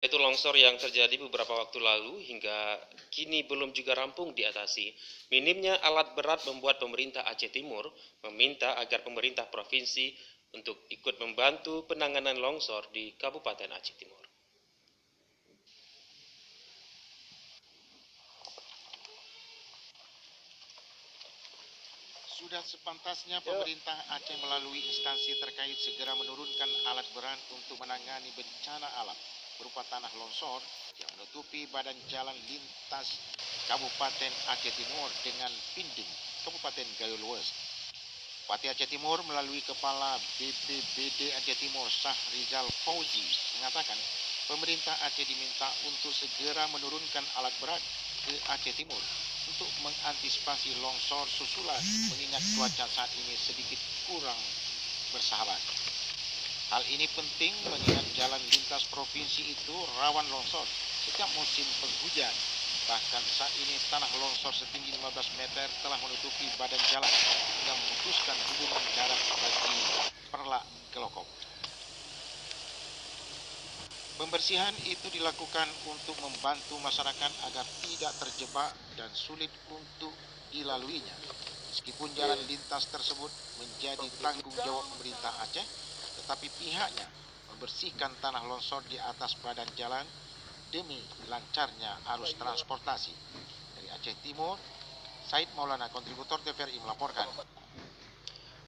Itu longsor yang terjadi beberapa waktu lalu hingga kini belum juga rampung diatasi. Minimnya alat berat membuat pemerintah Aceh Timur meminta agar pemerintah provinsi untuk ikut membantu penanganan longsor di Kabupaten Aceh Timur. Sudah sepantasnya pemerintah Aceh melalui instansi terkait segera menurunkan alat berat untuk menangani bencana alam berupa tanah longsor yang menutupi badan jalan lintas Kabupaten Aceh Timur dengan Pinding, Kabupaten Gayo Lues. Bupati Aceh Timur melalui Kepala BPBD Aceh Timur Syahrizal Fauzi mengatakan pemerintah Aceh diminta untuk segera menurunkan alat berat ke Aceh Timur untuk mengantisipasi longsor susulan mengingat cuaca saat ini sedikit kurang bersahabat. Hal ini penting mengingat jalan lintas provinsi itu rawan longsor setiap musim penghujan. Bahkan saat ini tanah longsor setinggi 15 meter telah menutupi badan jalan hingga memutuskan hubungan darat bagi Perlak Kelokop. Pembersihan itu dilakukan untuk membantu masyarakat agar tidak terjebak dan sulit untuk dilaluinya. Meskipun jalan lintas tersebut menjadi tanggung jawab pemerintah Aceh, tetapi pihaknya membersihkan tanah longsor di atas badan jalan demi lancarnya arus transportasi. Dari Aceh Timur, Said Maulana, kontributor TVRI melaporkan.